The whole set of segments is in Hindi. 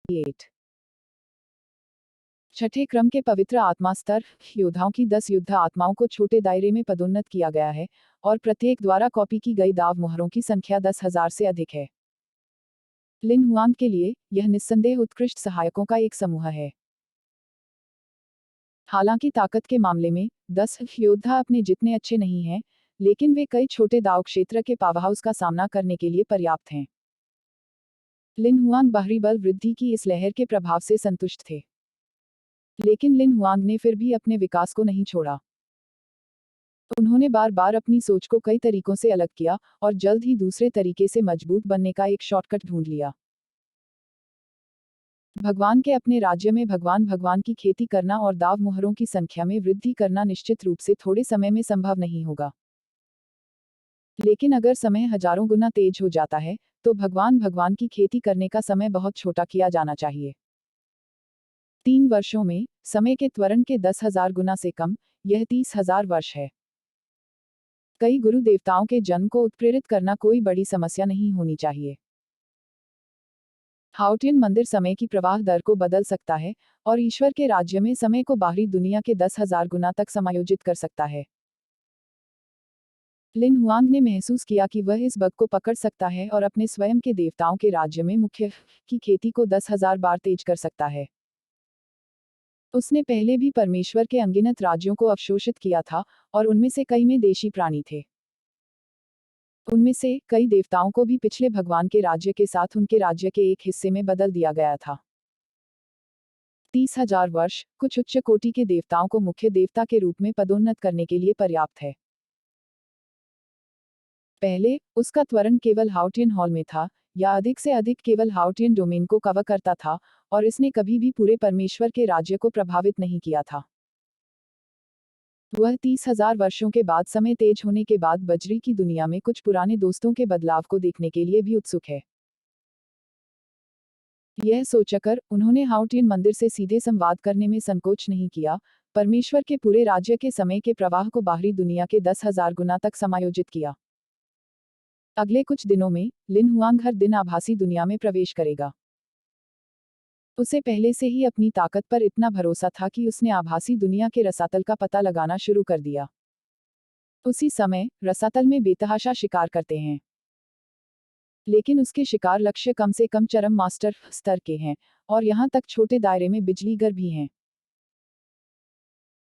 8 छठे क्रम के पवित्र आत्मा स्तर योद्धाओं की 10 युद्ध आत्माओं को छोटे दायरे में पदोन्नत किया गया है और प्रत्येक द्वारा कॉपी की गई दाव मोहरों की संख्या 10,000 से अधिक है। लिन हुआंग के लिए यह निस्संदेह उत्कृष्ट सहायकों का एक समूह है। हालांकि ताकत के मामले में 10 योद्धा अपने जितने अच्छे नहीं हैं, लेकिन वे कई छोटे दाव क्षेत्र के पावरहाउस का सामना करने के लिए पर्याप्त हैं। लिन हुआंग बाहरी बल वृद्धि की इस लहर के प्रभाव से संतुष्ट थे, लेकिन लिन हुआंग ने फिर भी अपने विकास को नहीं छोड़ा। उन्होंने बार बार अपनी सोच को कई तरीकों से अलग किया और जल्द ही दूसरे तरीके से मजबूत बनने का एक शॉर्टकट ढूंढ लिया। भगवान के अपने राज्य में भगवान की खेती करना और दाव मोहरों की संख्या में वृद्धि करना निश्चित रूप से थोड़े समय में संभव नहीं होगा, लेकिन अगर समय हजारों गुना तेज हो जाता है तो भगवान की खेती करने का समय बहुत छोटा किया जाना चाहिए। 3 वर्षों में समय के त्वरण के 10,000 गुना से कम, यह 30,000 वर्ष है। कई गुरु देवताओं के जन्म को उत्प्रेरित करना कोई बड़ी समस्या नहीं होनी चाहिए। हाओटियन मंदिर समय की प्रवाह दर को बदल सकता है और ईश्वर के राज्य में समय को बाहरी दुनिया के 10,000 गुना तक समायोजित कर सकता है। लिन हुआंग ने महसूस किया कि वह इस बग को पकड़ सकता है और अपने स्वयं के देवताओं के राज्य में मुख्य की खेती को 10,000 बार तेज कर सकता है। उसने पहले भी परमेश्वर के अनगिनत राज्यों को अवशोषित किया था और उनमें से कई में देशी प्राणी थे। उनमें से कई देवताओं को भी पिछले भगवान के राज्य के साथ उनके राज्य के एक हिस्से में बदल दिया गया था। 30,000 वर्ष कुछ उच्च कोटि के देवताओं को मुख्य देवता के रूप में पदोन्नत करने के लिए पर्याप्त है। पहले उसका त्वरण केवल हाओटियन हॉल में था, या अधिक से अधिक केवल हाओटियन डोमेन को कवर करता था, और इसने कभी भी पूरे परमेश्वर के राज्य को प्रभावित नहीं किया था। वह 30,000 वर्षों के बाद समय तेज होने के बाद बजरी की दुनिया में कुछ पुराने दोस्तों के बदलाव को देखने के लिए भी उत्सुक है। यह सोचकर उन्होंने हाओटियन मंदिर से सीधे संवाद करने में संकोच नहीं किया, परमेश्वर के पूरे राज्य के समय के प्रवाह को बाहरी दुनिया के 10,000 गुना तक समायोजित किया। अगले कुछ दिनों में लिन हुआंग हर दिन आभासी दुनिया में प्रवेश करेगा। उसे पहले से ही अपनी ताकत पर इतना भरोसा था कि उसने आभासी दुनिया के रसातल का पता लगाना शुरू कर दिया। उसी समय रसातल में बेतहाशा शिकार करते हैं, लेकिन उसके शिकार लक्ष्य कम से कम चरम मास्टर स्तर के हैं, और यहां तक छोटे दायरे में बिजलीगर भी हैं।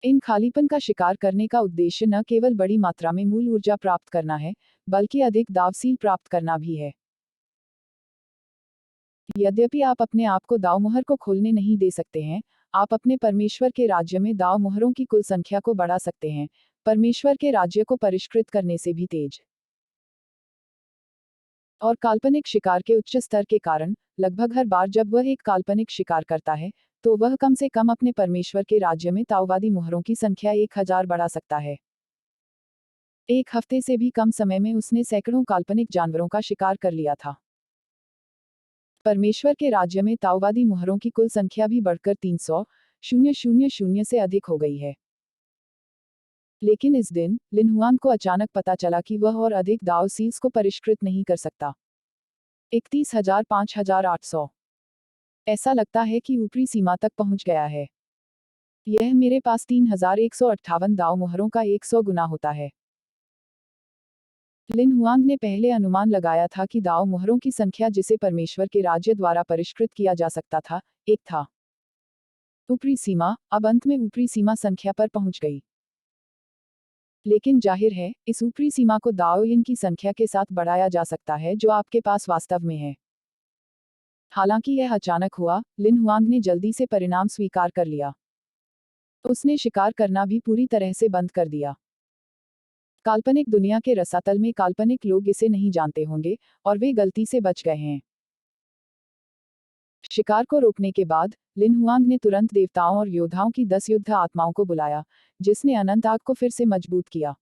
इन खालीपन का शिकार करने का उद्देश्य न केवल बड़ी मात्रा में मूल ऊर्जा प्राप्त करना है, बल्कि अधिक दावसील प्राप्त करना भी है। यद्यपि आप अपने आप को दाव मोहर को खोलने नहीं दे सकते हैं, आप अपने परमेश्वर के राज्य में दाव मोहरों की कुल संख्या को बढ़ा सकते हैं, परमेश्वर के राज्य को परिष्कृत करने से भी तेज। और काल्पनिक शिकार के उच्च स्तर के कारण लगभग हर बार जब वह एक काल्पनिक शिकार करता है, तो वह कम से कम अपने परमेश्वर के राज्य में ताओवादी मोहरों की संख्या 1,000 बढ़ा सकता है। एक हफ्ते से भी कम समय में उसने सैकड़ों काल्पनिक जानवरों का शिकार कर लिया था। परमेश्वर के राज्य में ताओवादी मोहरों की कुल संख्या भी बढ़कर 300,000 से अधिक हो गई है। लेकिन इस दिन लिन हुआंग को अचानक पता चला कि वह और अधिक दाव सील्स को परिष्कृत नहीं कर सकता। 31,000 5,800 ऐसा लगता है कि ऊपरी सीमा तक पहुंच गया है। यह मेरे पास 3,158 दाव मोहरों का 100 गुना होता है। लिन हुआंग ने पहले अनुमान लगाया था कि दाव मोहरों की संख्या जिसे परमेश्वर के राज्य द्वारा परिष्कृत किया जा सकता था, 1 था। ऊपरी सीमा अब अंत में ऊपरी सीमा संख्या पर पहुंच गई। लेकिन जाहिर है इस ऊपरी सीमा को दाव इन की संख्या के साथ बढ़ाया जा सकता है जो आपके पास वास्तव में है। हालांकि यह अचानक हुआ, लिन हुआंग ने जल्दी से परिणाम स्वीकार कर लिया। उसने शिकार करना भी पूरी तरह से बंद कर दिया। काल्पनिक दुनिया के रसातल में काल्पनिक लोग इसे नहीं जानते होंगे, और वे गलती से बच गए हैं। शिकार को रोकने के बाद लिन हुआंग ने तुरंत देवताओं और योद्धाओं की 10 युद्ध आत्माओं को बुलाया, जिसने अनंत आग को फिर से मजबूत किया।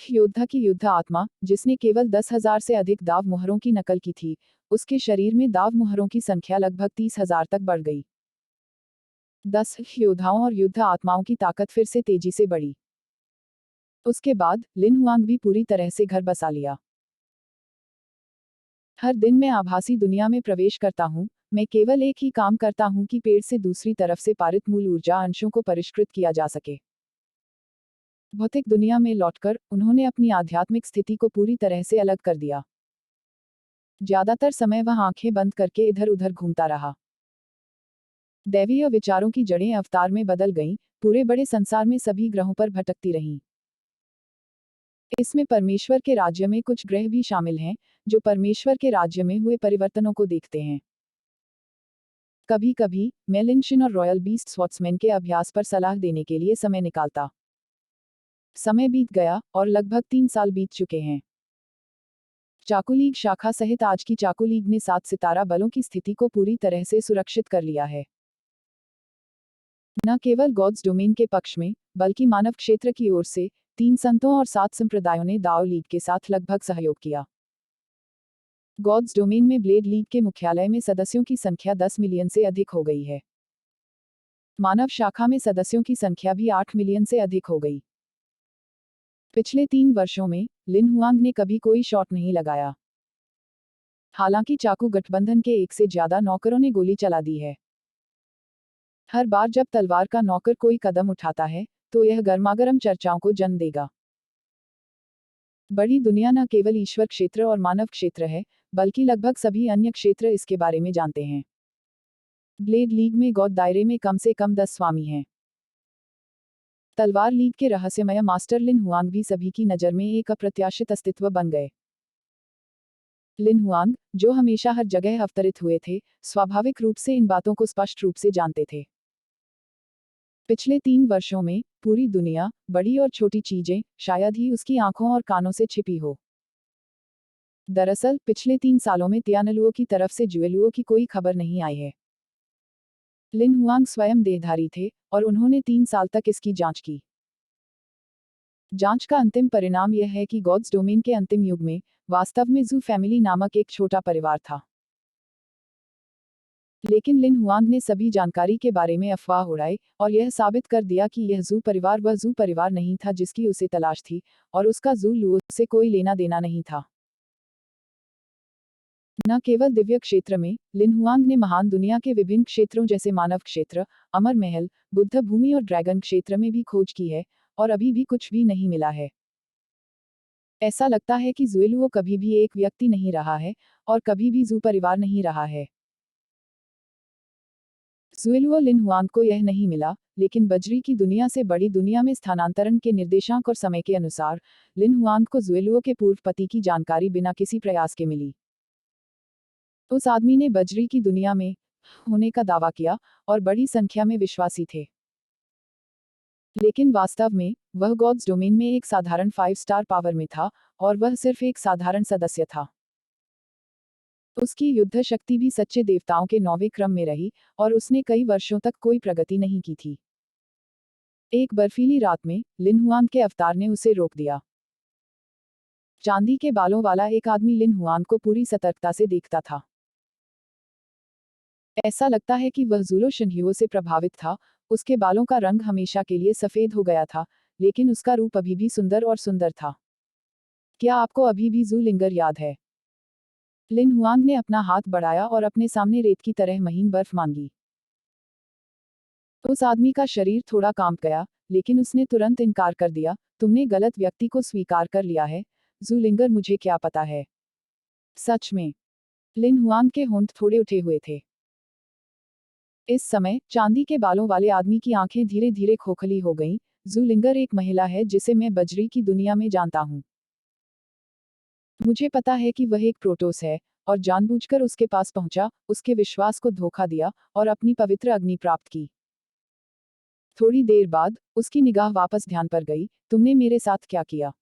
योद्धा की युद्ध आत्मा, जिसने केवल 10,000 से अधिक दाव मोहरों की नकल की थी, उसके शरीर में दाव मोहरों की संख्या लगभग 30,000 तक बढ़ गई। 10 योद्धाओं और युद्ध आत्माओं की ताकत फिर से तेजी से बढ़ी। उसके बाद लिन हुआंग भी पूरी तरह से घर बसा लिया। हर दिन मैं आभासी दुनिया में प्रवेश करता हूँ, मैं केवल एक ही काम करता हूँ कि पेड़ से दूसरी तरफ से पारित मूल ऊर्जा अंशों को परिष्कृत किया जा सके। भौतिक दुनिया में लौटकर उन्होंने अपनी आध्यात्मिक स्थिति को पूरी तरह से अलग कर दिया। ज्यादातर समय वह आंखें बंद करके इधर उधर घूमता रहा। दैवीय विचारों की जड़ें अवतार में बदल गईं, पूरे बड़े संसार में सभी ग्रहों पर भटकती रहीं। इसमें परमेश्वर के राज्य में कुछ ग्रह भी शामिल हैं, जो परमेश्वर के राज्य में हुए परिवर्तनों को देखते हैं। कभी कभी मैं लिनशिन और रॉयल बीस्ट स्वॉट्समैन के अभ्यास पर सलाह देने के लिए समय निकालता। समय बीत गया और लगभग 3 साल बीत चुके हैं। चाकू लीग शाखा सहित आज की चाकू लीग ने 7 सितारा बलों की स्थिति को पूरी तरह से सुरक्षित कर लिया है। न केवल गॉड्स डोमेन के पक्ष में, बल्कि मानव क्षेत्र की ओर से 3 संतों और 7 संप्रदायों ने दाओ लीग के साथ लगभग सहयोग किया। गॉड्स डोमेन में ब्लेड लीग के मुख्यालय में सदस्यों की संख्या 10 मिलियन से अधिक हो गई है। मानव शाखा में सदस्यों की संख्या भी 8 मिलियन से अधिक हो गई। पिछले 3 वर्षों में लिन हुआंग ने कभी कोई शॉट नहीं लगाया। हालांकि चाकू गठबंधन के 1 से ज्यादा नौकरों ने गोली चला दी है। हर बार जब तलवार का नौकर कोई कदम उठाता है, तो यह गर्मागर्म चर्चाओं को जन्म देगा। बड़ी दुनिया न केवल ईश्वर क्षेत्र और मानव क्षेत्र है, बल्कि लगभग सभी अन्य क्षेत्र इसके बारे में जानते हैं। ब्लेड लीग में गॉड दायरे में कम से कम 10 स्वामी हैं। तलवार लीग के रहस्यमय मास्टर लिन हुआंग भी सभी की नज़र में एक अप्रत्याशित अस्तित्व बन गए। लिन हुआंग, जो हमेशा हर जगह अवतरित हुए थे, स्वाभाविक रूप से इन बातों को स्पष्ट रूप से जानते थे। पिछले 3 वर्षों में पूरी दुनिया, बड़ी और छोटी चीजें, शायद ही उसकी आंखों और कानों से छिपी हो। दरअसल पिछले 3 सालों में तियानलुओ की तरफ से जुएलुओ की कोई खबर नहीं आई है। लिन हुआंग स्वयं देहधारी थे और उन्होंने 3 साल तक इसकी जांच की। जांच का अंतिम परिणाम यह है कि गॉड्स डोमेन के अंतिम युग में वास्तव में जू फैमिली नामक एक छोटा परिवार था। लेकिन लिन हुआंग ने सभी जानकारी के बारे में अफवाह उड़ाई और यह साबित कर दिया कि यह जू परिवार वह जू परिवार नहीं था जिसकी उसे तलाश थी, और उसका जू लुओ से कोई लेना देना नहीं था। न केवल दिव्य क्षेत्र में, लिन हुआंग ने महान दुनिया के विभिन्न क्षेत्रों जैसे मानव क्षेत्र, अमर महल, बुद्ध भूमि और ड्रैगन क्षेत्र में भी खोज की है, और अभी भी कुछ भी नहीं मिला है। ऐसा लगता है कि जुएलुओ कभी भी एक व्यक्ति नहीं रहा है, और कभी भी जू परिवार नहीं रहा है। जुएलुओ लिन हुआंग को यह नहीं मिला, लेकिन बजरी की दुनिया से बड़ी दुनिया में स्थानांतरण के निर्देशांक और समय के अनुसार, लिन हुआंग को जुएलुओ के पूर्व पति की जानकारी बिना किसी प्रयास के मिली। उस आदमी ने बजरी की दुनिया में होने का दावा किया, और बड़ी संख्या में विश्वासी थे। लेकिन वास्तव में, वह गॉड्स डोमेन में एक साधारण 5 स्टार पावर में था, और वह सिर्फ एक साधारण सदस्य था। उसकी युद्ध शक्ति भी सच्चे देवताओं के 9वें क्रम में रही, और उसने कई वर्षों तक कोई प्रगति नहीं की थी। एक बर्फीली रात में, लिन हुआंग के अवतार ने उसे रोक दिया। चांदी के बालों वाला एक आदमी लिन हुआंग को पूरी सतर्कता से देखता था। ऐसा लगता है कि वह जूलो शिन्ह्युओ से प्रभावित था। उसके बालों का रंग हमेशा के लिए सफेद हो गया था, लेकिन उसका रूप अभी भी सुंदर और सुंदर था। क्या आपको अभी भी जू लिंगर याद है? लिन हुआंग ने अपना हाथ बढ़ाया और अपने सामने रेत की तरह महीन बर्फ मांगी। उस आदमी का शरीर थोड़ा कांप गया, लेकिन उसने तुरंत इनकार कर दिया, तुमने गलत व्यक्ति को स्वीकार कर लिया है, जू लिंगर मुझे क्या पता है। सच में। लिन हुआंग के होंठ थोड़े उठे हुए थे। इस समय, चांदी के बालों वाले आदमी की आंखें धीरे धीरे खोखली हो गईं। जू लिंगर एक महिला है जिसे मैं बजरी की दुनिया में जानता हूँ। मुझे पता है कि वह एक प्रोटोस है, और जानबूझकर उसके पास पहुंचा, उसके विश्वास को धोखा दिया, और अपनी पवित्र अग्नि प्राप्त की। थोड़ी देर बाद, उसकी निगाह वापस ध्यान पर गई, तुमने मेरे साथ क्या किया?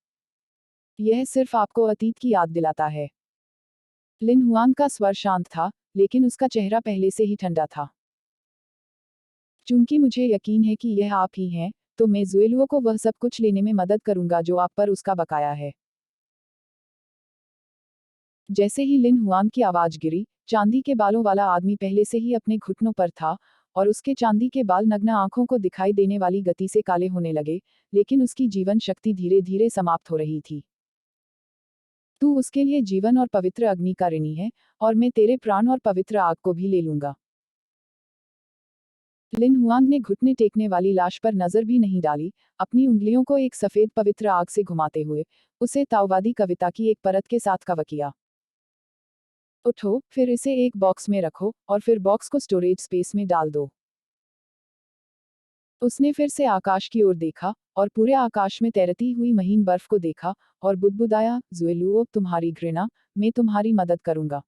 यह सिर्फ आपको अतीत की याद दिलाता है। लिन हुआंग का स्वर शांत था, लेकिन उसका चेहरा पहले से ही ठंडा था। चूंकि मुझे यकीन है कि यह आप ही हैं, तो मैं जुएलुओ को वह सब कुछ लेने में मदद करूंगा जो आप पर उसका बकाया है। जैसे ही लिन हुआंग की आवाज गिरी, चांदी के बालों वाला आदमी पहले से ही अपने घुटनों पर था, और उसके चांदी के बाल नग्न आंखों को दिखाई देने वाली गति से काले होने लगे, लेकिन उसकी जीवन शक्ति धीरे धीरे समाप्त हो रही थी। तू उसके लिए जीवन और पवित्र अग्नि का ऋणी है, और मैं तेरे प्राण और पवित्र आग को भी ले लूंगा। लिन हुआंग ने घुटने टेकने वाली लाश पर नजर भी नहीं डाली, अपनी उंगलियों को एक सफेद पवित्र आग से घुमाते हुए उसे ताओवादी कविता की एक परत के साथ कवर किया। उठो, फिर इसे एक बॉक्स में रखो, और फिर बॉक्स को स्टोरेज स्पेस में डाल दो। उसने फिर से आकाश की ओर देखा, और पूरे आकाश में तैरती हुई महीन बर्फ को देखा, और बुदबुदाया, ज़ुएलुओ, तुम्हारी घृणा, मैं तुम्हारी मदद करूंगा।